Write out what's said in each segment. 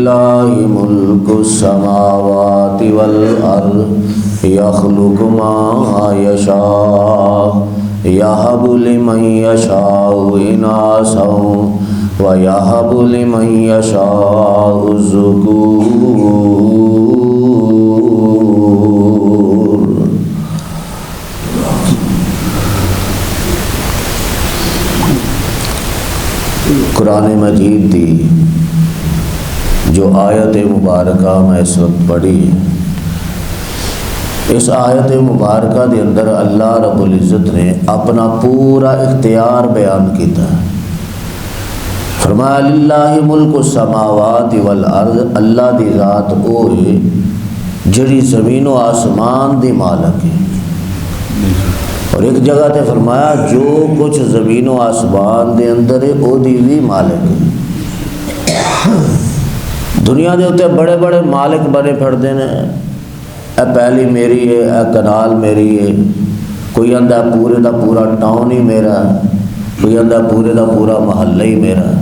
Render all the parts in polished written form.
وللہ ملک السماوات والارض یخلق ما یشاء یہب لمن یشاء اناثا ویہب لمن یشاء الذکور۔ قرآن مجید دی جو آیت مبارکہ میں اس وقت پڑھی، اس آیت مبارکہ دے اندر اللہ رب العزت نے اپنا پورا اختیار بیان کیتا ہے۔ فرمایا للہ ملک السماوات والارض، اللہ دی ذات او ہے جڑی زمین و آسمان دی مالک ہے۔ اور ایک جگہ تے فرمایا جو کچھ زمین و آسمان دے اندر ہے او دی بھی مالک ہے۔ دنیا دے اوتے بڑے بڑے مالک بنے پھردے نے، اے پہلی میری ہے، اے کنال میری ہے، کوئی آندا پورے دا پورا ٹاؤن ہی میرا ہے، کوئی آندا پورے دا پورا محلہ ہی میرا ہے۔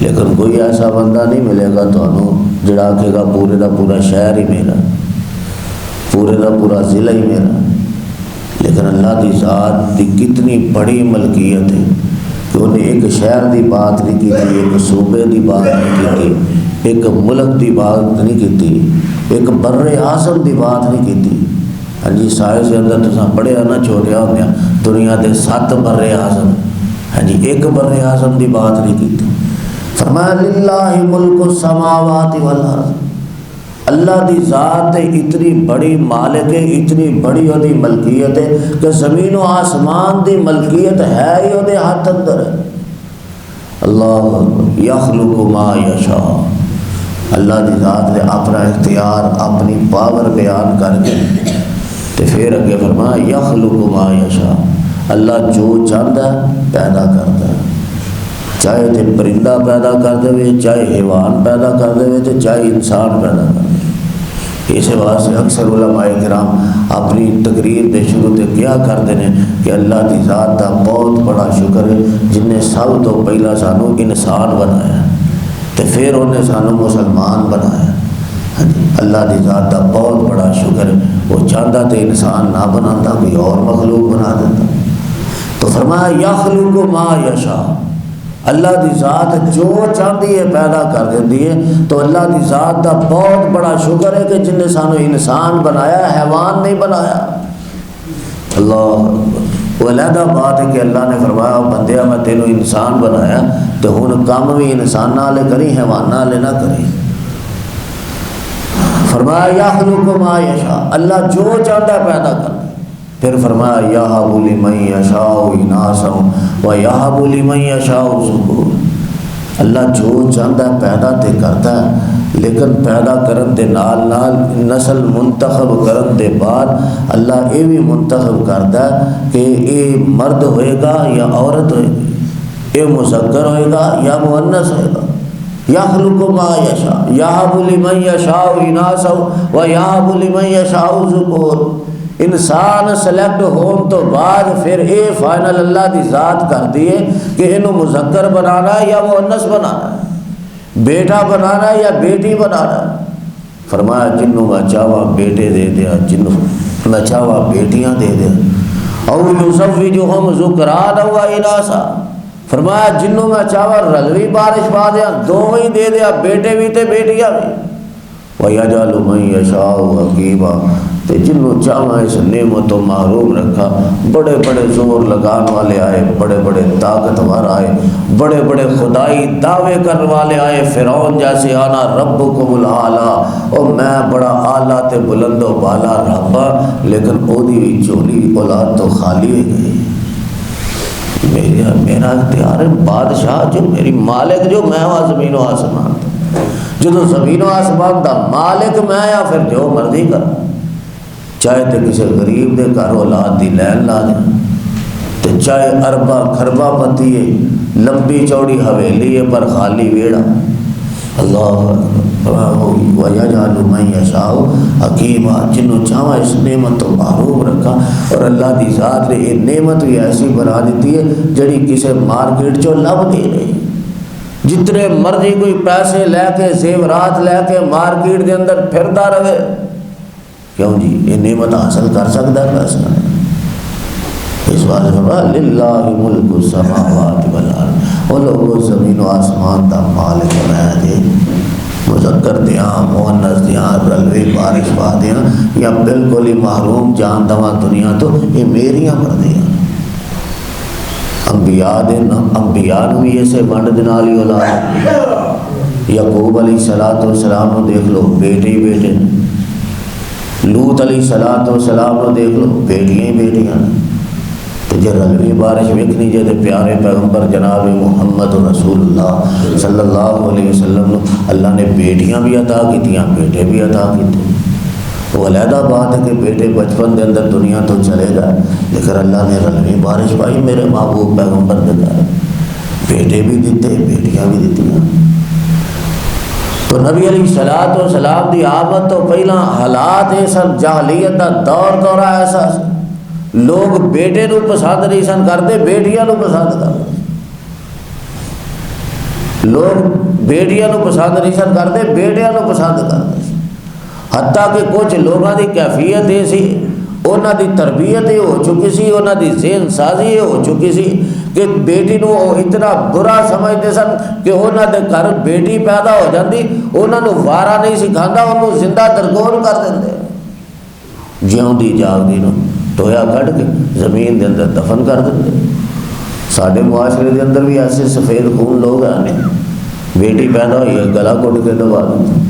لیکن کوئی ایسا بندہ نہیں ملے گا تانوں جڑا آکھے گا پورے دا پورا شہر ہی میرا، پورے دا پورا ضلع ہی میرا۔ لیکن اللہ کی ذات کی کتنی بڑی ملکیت ہے کہ انہیں ایک شہر دی بات نہیں کی تھی، ایک صوبے دی بات نہیں کی تھی، ایک ملک دی بات نہیں کی تھی، ایک بر اعظم دی بات نہیں کی تھی۔ ہاں جی، سائنس کے اندر تو پڑھیا نہ چھوڑیا ہونے دنیا دے 7 بر اعظم، ہاں جی ایک بر اعظم دی بات نہیں کی تھی۔ فرمایا للہ ملک السماوات والارض، اللہ دی ذات اتنی بڑی مالک ہے، اتنی بڑی وہ دی ملکیت ہے کہ زمین و آسمان دی ملکیت ہے ہی وہ دے ہاتھ اندر ہے۔ اللہ یخلق ما یشاء، اللہ دی ذات نے اپنا اختیار اپنی پاور بیان کر کے تے پھر اگے فرمایا یخلق ما یشاء، اللہ جو چاہتا ہے پیدا کرتا ہے، چاہے تے پرندہ پیدا کر دے، چاہے حیوان پیدا کر دے، چاہے انسان پیدا کر دے۔ اس واسطے اکثر علماء کرام اپنی تقریر دے شروع تے کیا کرتے ہیں کہ اللہ دی ذات دا بہت بڑا شکر ہے جن نے سب تو پہلا سانو انسان بنایا تے پھر انہیں سانو مسلمان بنایا۔ اللہ دی ذات دا بہت بڑا شکر ہے، وہ چاہتا تے انسان نہ بناتا، کوئی اور مخلوق بنا دیتا۔ تو فرمایا یخلق ما یشاء، اللہ دی ذات جو چاہتی ہے پیدا کر دیتی ہے۔ تو اللہ دی ذات دا بہت بڑا شکر ہے کہ جن نے سانو انسان بنایا، حیوان نہیں بنایا۔ اللہ وہ علیحدہ بات ہے کہ اللہ نے فرمایا بندیا میں تینوں انسان بنایا تو ہن کام بھی انسان نالے کری، حیوان نالے نہ کری۔ فرمایا یخلق ما یشاء، اللہ جو چاہتا ہے پیدا کر۔ پھر فرمایا یہب لمن یشاء اناثا ویہب لمن یشاء الذکور، اللہ جو چاہتا ہے پیدا تے کرتا ہے، لیکن پیدا کرن دے نال نال نسل منتخب کرن دے بعد اللہ یہ بھی منتخب کرتا ہے کہ یہ مرد ہوئے گا یا عورت ہوئے گی، یہ مذکر ہوئے گا یا مؤنث ہوئے گا۔ یخلق ما یشاء یہب لمن یشاء اناثا ویہب لمن یشاء الذکور۔ انسان سلیکٹ ہون تو بعد پھر اے فائنل اللہ دی ذات کر دیے کہ انہوں مذکر بنانا ہے یا مؤنث بنانا ہے، بیٹا بنانا ہے یا بیٹی بنانا ہے۔ فرمایا جنوں میں چاہوا بیٹے دے دیا، جنوں میں چاہوا بیٹیاں دے دیا۔ او یزوجہم ذکرانا و اناثا، فرمایا جنوں میں چاہوا رلوی بارش پا دیا، دونوں ہی دے دیا، بیٹے بھی تے بیٹیاں بھی۔ وَيَجْعَلُ مَن يَشَاءُ عَقِيمًا، تے جنوں چاہاں اس نعمت و محروم رکھا۔ بڑے بڑے زور لگان والے آئے، بڑے بڑے طاقتور آئے، بڑے بڑے خدائی دعوے کرنے والے آئے، فرعون جیسے آنا ربکم الاعلیٰ، اور میں بڑا اعلیٰ تے بلند و بالا رب ہاں، لیکن او دی چولی اولاد تو خالی ہو گئی۔ میرا اختیار ہے، بادشاہ جو میری مالک جو میں ہوا زمین و آسمان، جدو زمین و آسمان دا مالک میں یا پھر جو مرضی کر، چاہے تے کسی غریب دے گھر اولاد دی لین لا دے، تے چاہے اربا کھربا پتی ہے، لمبی چوڑی حویلی ہے پر خالی ویڑا۔ اللہ وَيَجْعَلُ مَن يَشَاءُ عَقِيمًا، جنوں چاہوا اس نعمت تو محروم رکھا۔ اور اللہ دی ذات نے یہ نعمت بھی ایسی بنا دیتی ہے جڑی کسی مارکیٹ چو لب نہیں رہی، جتنے مرضی کوئی پیسے لے کے زیورات لے کے مارکیٹ دے اندر پھرتا رہے، کیوں جی یہ نعمت حاصل کر سکتا ہے پیسہ؟ اس بات میں للہ ملک السماوات والارض، وہ لوگوں زمین و آسمان دا مالک ہے جی، مذکر دیاں مؤنث دیاں رلوی بارش پا دیاں یا بالکل ہی محروم جان دواں دنیا تو یہ میریاں مردیاں۔ انبیاء دے انبیاء نو بھی ایسے ونڈ دے نال ہی اولاد، یعقوب علیہ السلام نو دیکھ لو بیٹے ہی بیٹے، لوط علیہ السلام نو دیکھ لو بیٹیاں ہی بیٹیاں۔ تو جے رلوی بارش ویکھنی جے تے پیارے پیغمبر جناب محمد رسول اللہ صلی اللہ علیہ وسلم نو اللہ نے بیٹیاں بھی عطا کیتیاں بیٹے بھی عطا کیتے۔ وہ علیحدہ بات ہے کہ بیٹے بچپن دے اندر دنیا تو چلے گئے، لیکن اللہ نے رلوی بارش پائی میرے محبوب پیغمبر دے گھر، بیٹے بھی دیتے بیٹیاں بھی دیتیاں۔ تو نبی علیہ السلام دی آمد تو پہلا حالات سن، جاہلیت دا دورہ ایسا سی، لوگ بیٹے نو پسند نہیں سن کرتے، بیٹیاں نو پسند کرتے، لوگ بیٹیاں نو پسند نہیں سن کرتے، بیٹیاں نو پسند کرتے، حتیٰ کہ کچھ لوگوں دی کیفیت یہ سی، انہاں دی تربیت یہ ہو چکی سی، انہاں دی ذہن سازی یہ ہو چکی سی کہ بیٹی نو اتنا برا سمجھتے سن کہ انہاں دے گھر بیٹی پیدا ہو جاندی انہاں نو وارا نہیں سکھاندا، انہوں زندہ درگور کر دیندے، جیوندی جاگدی نو ٹویا کٹ کے زمین دے اندر دفن کر دیندے۔ ساڈے معاشرے دے اندر بھی ایسے سفید خون لوگ ہیں، بیٹی پیدا ہوئی ہے گلا گھٹ کے دبا دیتے،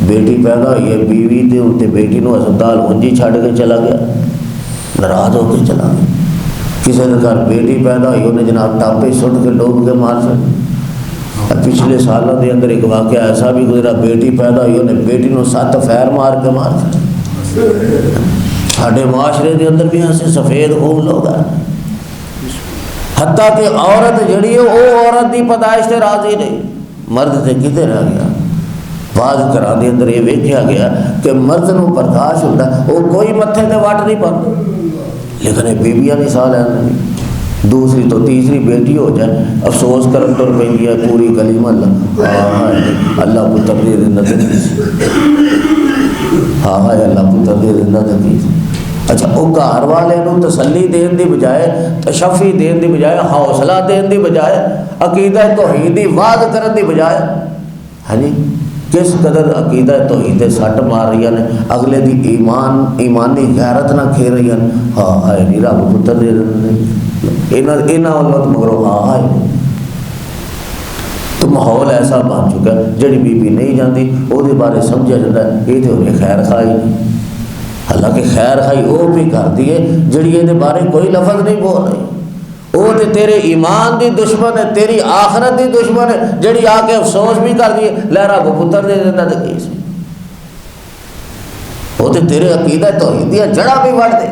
بیٹی پیدا ہوئی ہے بیوی تے اتنے بیٹی نو ہسپتال ہنجی چھڑ کے چلا گیا، ناراض ہو کے چلا گیا۔ کسی نے گھر بیٹی پیدا ہوئی انہیں جناب ٹاپے سٹ کے ڈوب کے مار سکے۔ پچھلے سالوں دے اندر ایک واقعہ ایسا بھی گزرا، بیٹی پیدا ہوئی انہیں بیٹی نو 7 فیر مار کے مار سکے۔ ساڈے معاشرے دے اندر بھی ایسے سفید خون لوگ ہیں، حتیٰ کہ عورت جڑی ہے وہ عورت دی پیدائش تے راضی نہیں، مرد تے کتے رہ گیا۔ بعض گھراں دے اندر یہ ویکھیا گیا کہ مرد نو برداشت ہوتا ہے، وہ کوئی متھے تے وٹ نہیں پاتا، لیکن یہ بیبیاں نہیں سال ہیں، دوسری تو تیسری بیٹی ہو جائے افسوس کرن تر پہنی ہے پوری گلی محلہ، اللہ پتر دے دینا تے ہاں اللہ پتر دے دینا تے۔ اچھا وہ گھر والے نو تسلی دین دی بجائے، تشفی دین دی بجائے، حوصلہ دین دی بجائے، عقیدہ توحید دی واضح کرن دی بجائے، ہاں جی کس قدر عقیدہ توحید سٹ مار رہی ہیں، اگلے دی ایمانی غیرت نہ کھے رہی ہیں، ہاں ہائے نہیں رب پتر دے دینا، اینا علمت مگرو ہاں ہائے۔ تو ماحول ایسا بن چکا ہے، جڑی بی بی نہیں جاندی وہ دے بارے سمجھا جاتا ہے یہ تو انہیں خیر خائی، حالانکہ خیر خائی وہ بھی کر دیے جڑی یہ دے بارے کوئی لفظ نہیں بول رہی، وہ تے تیرے ایمان دی دشمن ہے، تیری آخرت دی دشمن ہے، جڑی آ کے افسوس بھی کر دیے لہرا وہ پتر دے دینا تے کیس، وہ تے تیرے عقیدہ توحید دیا جڑا بھی وڑ دے۔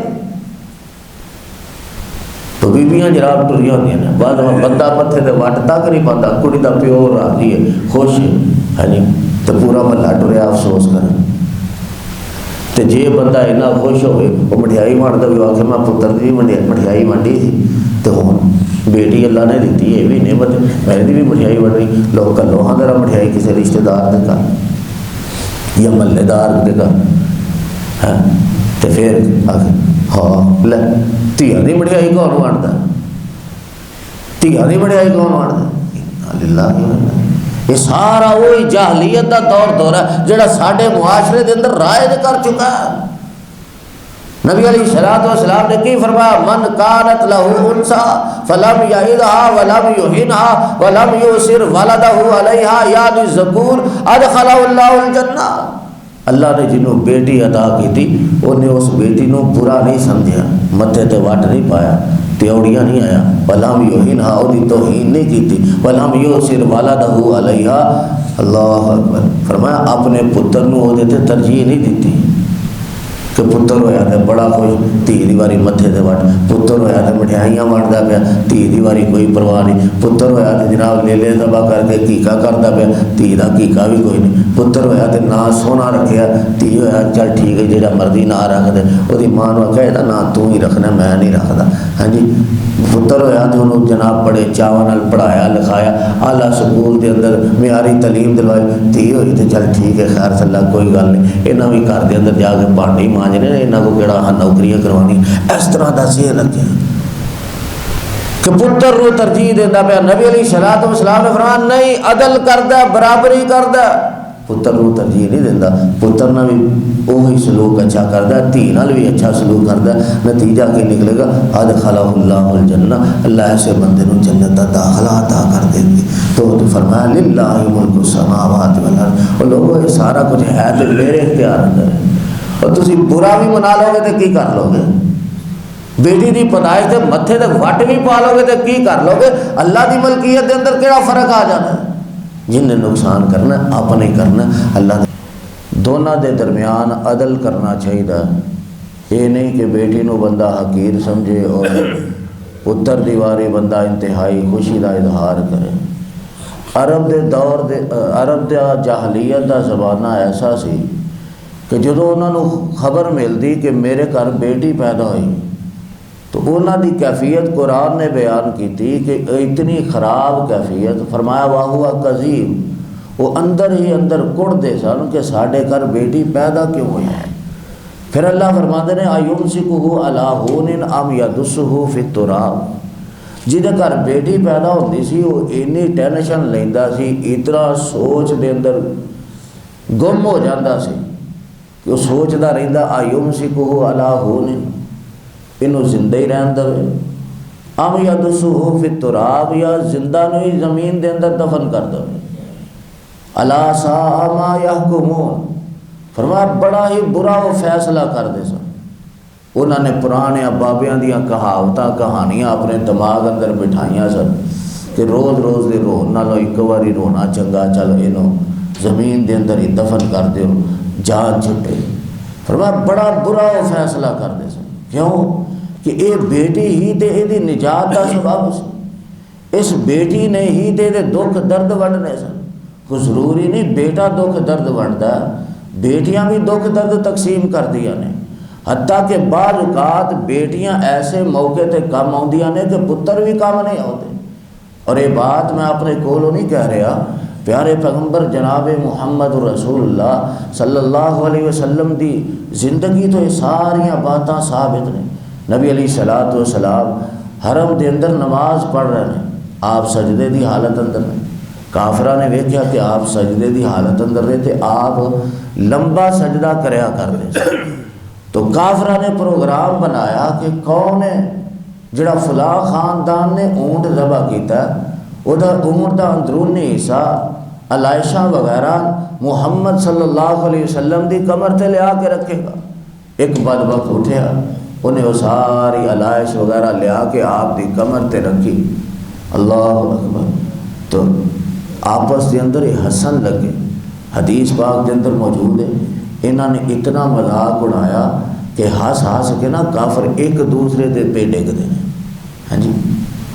تو بیبیاں جراب ٹریاں ہوندیاں نے، بعد میں بندہ پتھے دے وٹ تک نہیں پاتا، کڑی دا پیو راضی ہے خوش ہے، ہاں جی تو پورا محلہ ٹریا افسوس کرے۔ تے جے بندہ اتنا خوش ہوئے وہ مٹھائی وانڈدا بھی آکھے میں پتر دی مٹھائی وانڈی تھی تو ہن بیٹی اللہ نے دیتی ہے بھی نعمت، میں دی بھی مٹھائی وانڈ رہی، لوگ کلو ہاں ذرا مٹھائی کسی رشتہ دار دے گھر یا محلے دار دے گھر، ہاں تے پھر آکھے ہاں لے تیاں دی مٹھائی کون وانڈدا، تیاں دی مٹھائی کون وانڈدا، اللہ یہ سارا وہی جاہلیت دا دور ہے جڑا ساڈے معاشرے دے اندر رائج کر چکا ہے۔ نبی علیہ السلام نے کی فرمایا من کانت لہ انسا فلم یعدھا ولم یہنھا ولم یؤثر ولدہ علیہا یعنی ذکور ادخلہ اللہ الجنہ، اللہ نے جنہوں بیٹی عطا کی تھی انہیں اس بیٹی نو برا نہیں سمجھا، متھے تے وٹ نہیں پایا، تیوڑیاں نہیں آیا، ولم یہنھا وہ توہین نہیں کی تھی، ولم یؤثر ولدہ علیہا، اللہ اکبر، فرمایا اپنے پتر نو وہ دیتے ترجیح نہیں دیتی، کہ پتر ہویا تو بڑا خوش، دھی دی واری متھے تے وٹ، پتر ہویا تو مٹھائیاں وانٹدا پیا، دھی دی واری کوئی پرواہ نہیں، پتر ہویا تو جناب لیلے ذبح کر کے عقیقہ کردا پیا، دھی دا عقیقہ بھی کوئی نہیں، پتر ہویا تو نا سونا رکھیا، دھی ہویا چل ٹھیک ہے جہاں مرضی نا رکھ دے، وہ ماں نو آخیا یہ نا تو ہی رکھنا میں نہیں رکھدا۔ ہاں جی، پتر ہویا تو انہوں جناب بڑے چاواں نال پڑھایا لکھایا، اعلیٰ سکول دے اندر معیاری تعلیم دلوائی، دھی ہوئی تو چل ٹھیک ہے خیر صلی اللہ کوئی گل نہیں، یہاں بھی گھر دے اندر جا کے بانڈی مانجنے، یہاں کو کہڑا نوکریاں کروانی، اس طرح کا ذہن رکھے کہ پتر نو ترجیح دینا پیا۔ نبی علیہ الصلوۃ والسلام نے فرمایا نہیں، عدل کردا، برابری کردا، پتر نو ترجیح نہیں دینا، پتر نہ بھی وہی سلوک اچھا کردا، دھی نال بھی اچھا سلوک کردا، نتیجہ کہ نکلے گا ادخلہ اللہ الجنہ، اللہ ایسے بندے نو جنت دا داخلہ عطا کر دیں گے۔ تو فرمایا للہ ملک السماوات والارض، اور لوگوں یہ سارا کچھ ہے تو میرے اختیار اندر ہے، اور تسی برا بھی منا لو گے تو کی کر لو گے؟ بیٹی دی پیدائش تے متھے تے وٹ بھی پا لو گے تو کی کر لو گے؟ اللہ دی ملکیت دے اندر کیڑا فرق آ جانا ہے؟ جن نے نقصان کرنا اپنے ہی کرنا، اللہ دونوں دے درمیان عدل کرنا چاہیے۔ یہ نہیں کہ بیٹی نو بندہ حقیر سمجھے اور پتر دی واری بندہ انتہائی خوشی دا اظہار کرے۔ عرب دے دور دے عرب دا جاہلیت دا زمانہ ایسا سی کہ جدو انہوں نے خبر ملتی کہ میرے گھر بیٹی پیدا ہوئی تو انہوں دی کیفیت قرآن نے بیان کی تھی کہ اتنی خراب کیفیت، فرمایا واہوا قذیم، وہ اندر ہی اندر کڑ دے سن کہ ساڈے گھر بیٹی پیدا کیوں ہوئی ہے۔ پھر اللہ فرماتے ہیں ایمسکہ علی ہون ام یدسہ فی التراب، جہدے گھر بیٹی پیدا ہوتی سی وہ اینی ٹینشن لیندا سی، اتنا سوچ دے اندر گم ہو جاتا سی کہ وہ سوچتا رہتا ایمسکہ علی ہون، انہوں زندہ ہی رہن دے، ام یدسہ فی التراب، یا زندہ نو ہی زمین دے اندر دفن کر دے۔ الا ساء ما یحکمون، فرمایا بڑا ہی برا وہ فیصلہ کر دے سن۔ انہوں نے پرانے بابیاں دیاں کہاوتاں کہانیاں اپنے دماغ اندر بٹھائیاں سن کہ روز روز دے رو نالو ایک باری رونا چنگا، چل انہوں زمین دے اندر ہی دفن کر دیو جان چھٹے۔ فرمایا بڑا برا وہ فیصلہ کر دے سن، کیوں کہ اے بیٹی ہی تے اے دی نجات دا سبب سی، اس بیٹی نے ہی تے دے دکھ درد وڈنے سن۔ کوئی ضروری نہیں بیٹا دکھ درد وڈدا، بیٹیاں بھی دکھ درد تقسیم کر دیا نے، حتیٰ کہ بعض اوقات بیٹیاں ایسے موقع تے کم آؤندیاں نے کہ پتر بھی کم نہیں آتے۔ اور یہ بات میں اپنے کولوں نہیں کہہ رہا، پیارے پیغمبر جناب محمد رسول اللہ صلی اللہ علیہ وسلم دی زندگی تو یہ ساریاں باتاں ثابت نے۔ نبی علیہ الصلوۃ والسلام حرم دے اندر نماز پڑھ رہے ہیں، آپ سجدے دی حالت اندر نے، کافرہ نے ویکھیا کہ آپ سجدے دی حالت اندر رہے تھے، آپ لمبا سجدہ کریا کرتے، تو کافرہ نے پروگرام بنایا کہ کون ہے جڑا فلاں خاندان نے اونٹ ذبح کیتا ہے، ادھر اونٹ دا اندرونی حصہ علائشہ وغیرہ محمد صلی اللہ علیہ وسلم دی کمر تے لیا کے رکھے گا۔ ایک بدبخت اٹھیا، انہیں وہ ساری علائش وغیرہ لیا کے آپ دی کمر تے رکھی، اللہ اکبر۔ تو آپس کے اندر یہ ہسن لگے، حدیث پاک کے اندر موجود ہے، انہوں نے اتنا مذاق اڑایا کہ ہنس ہنس کے نا کافر ایک دوسرے دے پہ ڈگتے ہیں۔ ہاں جی،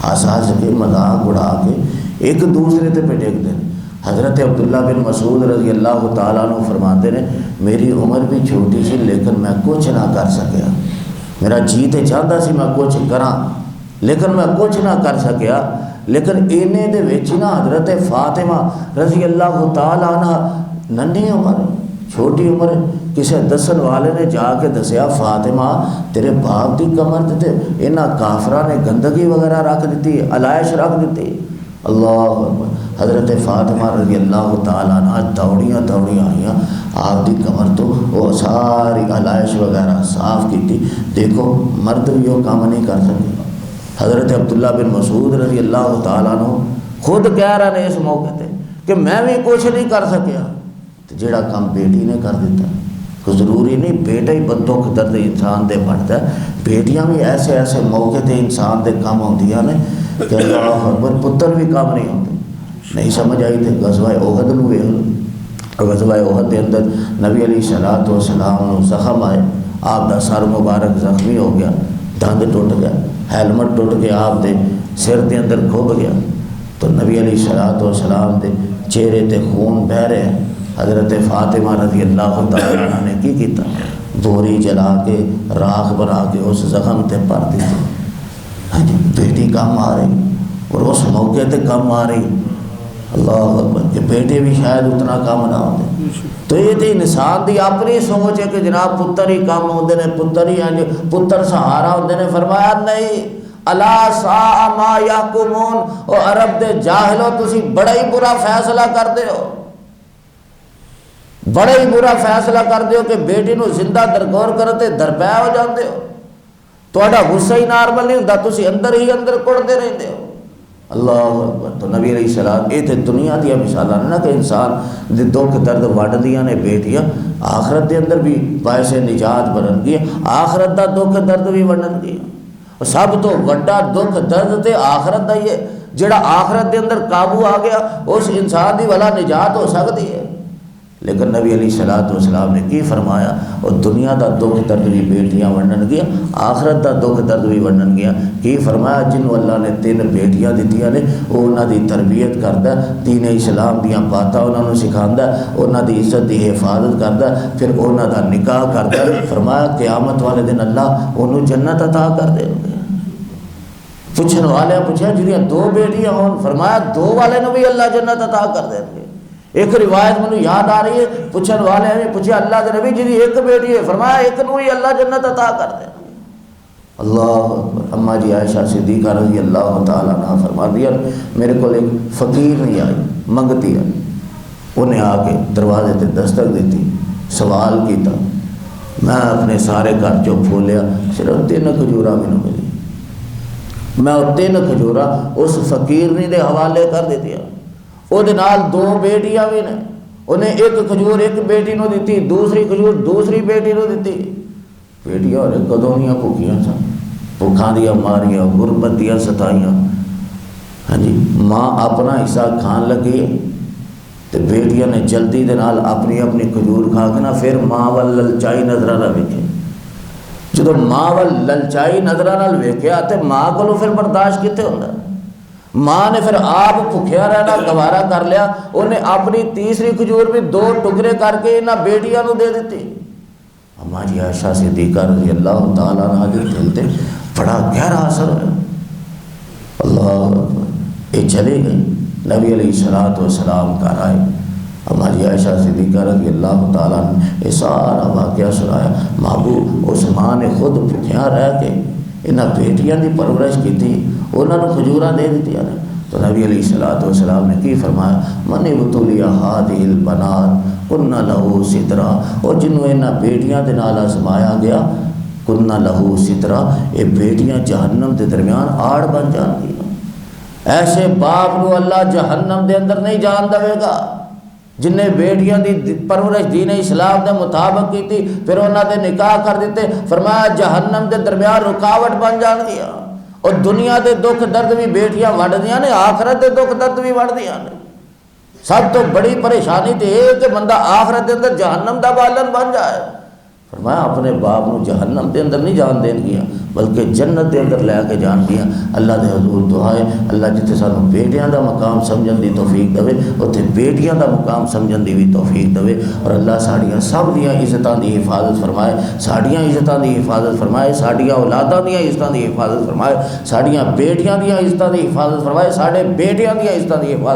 ہنس ہنس کے مذاق اڑا کے ایک دوسرے دے پہ ڈگتے ہیں۔ حضرت عبداللہ بن مسعود رضی اللہ تعالیٰ عنہ فرماتے ہیں میری عمر بھی چھوٹی سی لیکن میں کچھ نہ کر سکیا، میرا جی تے چاہتا سی میں کچھ کراں لیکن میں کچھ نہ کر سکیا۔ لیکن اینے دے وچ نا حضرت فاطمہ رضی اللہ تعالیٰ عنہ ننھی عمر چھوٹی عمر، کسی دسن والے نے جا کے دسیا فاطمہ تیرے باپ دی کمر تے انہاں کافراں نے گندگی وغیرہ رکھ دیتی، علائش رکھ دیتی۔ اللہ اکبر۔ حضرت فاطمہ رضی اللہ تعالیٰ عنہ دوڑیاں آئیاں، آپ دی کمر تو وہ ساری علائش وغیرہ صاف کی تھی، دیکھو مرد بھی وہ کام نہیں کر سکے۔ حضرت عبداللہ بن مسعود رضی اللہ تعالیٰ عنہ خود کہہ رہے ہیں اس موقع تے کہ میں بھی کچھ نہیں کر سکیا، تو جڑا کام بیٹی نے کر دیتا۔ کوئی ضروری نہیں بیٹا ہی دکھ درد انسان دے پڑتا ہے، بیٹیاں بھی ایسے ایسے موقع تے انسان دے کام ہوندیاں نے کہ اللہ اکبر، پتر بھی کام نہیں ہوتے۔ نہیں سمجھ آئی تھے غزوہ احد نو ویکھ لو، غزوہ احد دے اندر نبی علیہ الصلوۃ والسلام نو زخم آئے، آپ دا سر مبارک زخمی ہو گیا، دند ٹوٹ گیا، ہیلمٹ ٹوٹ کے آپ دے سر دے اندر کھب گیا، تو نبی علیہ الصلوۃ والسلام دے چہرے تے خون بہ رہے ہیں۔ حضرت فاطمہ رضی اللہ تعالیٰ عنہ نے کی کیتا؟ دوری جلا کے راکھ بنا کے اس زخم تے پر دیتے۔ ہاں جی، بیٹی کم آ رہی اور اس موقع تے کم آ رہی، اللہ اکبر، کہ بیٹے بھی شاید اتنا کم نہ ہوتے۔ تو یہ تھی انسان دی اپنی سوچ ہے کہ جناب پتر ہی کم ہوندے نے، پتر ہی ہیں، پتر سہارا ہوندے نے۔ فرمایا نہیں، الا ساء ما یحکمون، او عرب دے جاہلو تسی بڑا ہی برا فیصلہ کر دے ہو، بڑا ہی برا فیصلہ کر دے ہو کہ بیٹی نو زندہ درگور کرتے درپے ہو جاندے ہو، تہاڈا غصہ ہی نارمل نہیں ہوندا، تسی اندر ہی اندر کڑدے رہندے ہو۔ اللہ اکبر۔ تو نبی علیہ السلام یہ تو دنیا دیا مثالاں نے نا کہ انسان دے دکھ درد وڈ دیاں نے بیٹیاں، آخرت دے اندر بھی باعث نجات بنن گی، آخرت دا دکھ درد بھی ونڈن گی۔ سب تو وڈا دکھ درد تے آخرت دا ہی ہے، جڑا آخرت دے اندر قابو آ گیا اس انسان دی والا نجات ہو سکتی ہے۔ لیکن نبی علیہ الصلوۃ والسلام نے کی فرمایا، اور دنیا دا دکھ درد بھی بیٹیاں ونڈن گیا، آخرت دا دکھ درد بھی ونڈن گیا۔ کی فرمایا، جنوں اللہ نے 3 بیٹیاں دتیاں نے وہ انہاں دی تربیت کردا، دین اسلام دیاں باتاں انہاں نوں سکھاندا، انہاں دی عزت دی حفاظت کردا، پھر انہاں دا نکاح کردا۔ فرمایا قیامت والے دن اللہ انہوں جنت عطا کر دے گا۔ پوچھن والے پوچھا جڑیاں 2 بیٹیاں ہون، فرمایا 2 والے نوں بھی اللہ جنت عطا کر دیں گے۔ ایک روایت مجھے یاد آ رہی ہے، پوچھن والے نے پوچھا اللہ کے نبی جی 1 بیٹی ہے، فرمایا 1 نوں ہی اللہ جنت عطا کر دے گا۔ اللہ اکبر۔ اماں جی عائشہ صدیقہ رضی اللہ تعالیٰ عنہ فرما دیا، میرے کو ایک فقیر نہیں آئی منگتی ہے، انہیں آ کے دروازے تے دستک دیتی، سوال کیتا، میں اپنے سارے گھر چو پھولیا، صرف 3 کھجورا مینوں ملی، میں وہ 3 کھجورا اس فقیرنی دے حوالے کر دیتی ہے۔ وہ دے نال 2 بیٹیاں بھی نے، انہیں 1 کھجور 1 بیٹی نو دیتی، دوسری کھجور دوسری بیٹی نو دیتی۔ بیٹیاں اور کدوں دیاں بھوکیاں سن، بھوکھاں دیاں ماریاں، غربت دیاں ستائیاں۔ ہاں جی، ماں اپنا حصہ کھان لگی ہے تو بیٹیاں نے جلدی دے نال اپنی اپنی کھجور کھا کے نا پھر ماں وال للچائی نظرہ نہ ویکھے۔ جدو ماں وال للچائی نظرہ نال ویکھیا تے ماں کو پھر برداشت کتے ہوندا؟ ماں نے پھر آپ بھوکھیا رہنا گوارا کر لیا، انہیں اپنی تیسری کھجور بھی 2 ٹکڑے کر کے انہاں بیٹیاں نو دے دیتی۔ اماں جی عائشہ صدیقہ رضی اللہ تعالیٰ عنہ دے دل تے بڑا گہرا اثر ہوا۔ اللہ اکبر۔ یہ چلے گئی، نبی علیہ الصلوۃ والسلام گھر آئے، اماں جی عائشہ صدیقہ رضی اللہ تعالیٰ عنہ یہ سارا واقعہ سنایا۔ محبوب اس ماں نے خود بھوکھیا رہ کے انہاں بیٹیاں دی پرورش کی، انہوں نے کھجوراں دے دیتی ہیں۔ تو نبی علیہ الصلوۃ والسلام نے کی فرمایا، من ابتلی هذه البنات کن لہ سترا، اور جنہوں انہاں بیٹیاں دے نال آزمایا گیا، کن لہ سترا، یہ بیٹیاں جہنم دے درمیان آڑ بن جان گی۔ ایسے باپ نو اللہ جہنم دے اندر نہیں جان دے گا جن نے بیٹیاں دی پرورش دین اسلام دے مطابق کی تھی، پھر انہاں دے نکاح کر دیتے، فرمایا جہنم دے درمیان رکاوٹ بن جان گیا۔ اور دنیا دے دکھ درد بھی بیٹیاں وڈ دیاں نے، آخرت دے دکھ درد بھی وڈ دیاں نے۔ سب تو بڑی پریشانی تو یہ ہے کہ بندہ آخرت دے اندر جہنم دا بالن بن جائے۔ فرمایا اپنے باپ نو جہنم دے اندر نہیں جان دین گیا بلکہ جنت دے اندر لے کے جان گیا۔ اللہ دے حضور دعا ہے اللہ جتنے سانو بیٹیاں دا مقام سمجھن دی توفیق دے، اتنے بیٹیاں دا مقام سمجھن دی بھی توفیق دے، اور اللہ ساڑیاں سب دیاں عزتاں دی حفاظت فرمائے، ساڑیاں عزتاں دی حفاظت فرمائے، ساڑیاں اولاداں دیاں عزتاں دی حفاظت فرمائے، ساڑیاں بیٹیاں دیاں عزتاں دی حفاظت فرمائے، ساڑے بیٹیاں دیاں عزتاں دی حفاظت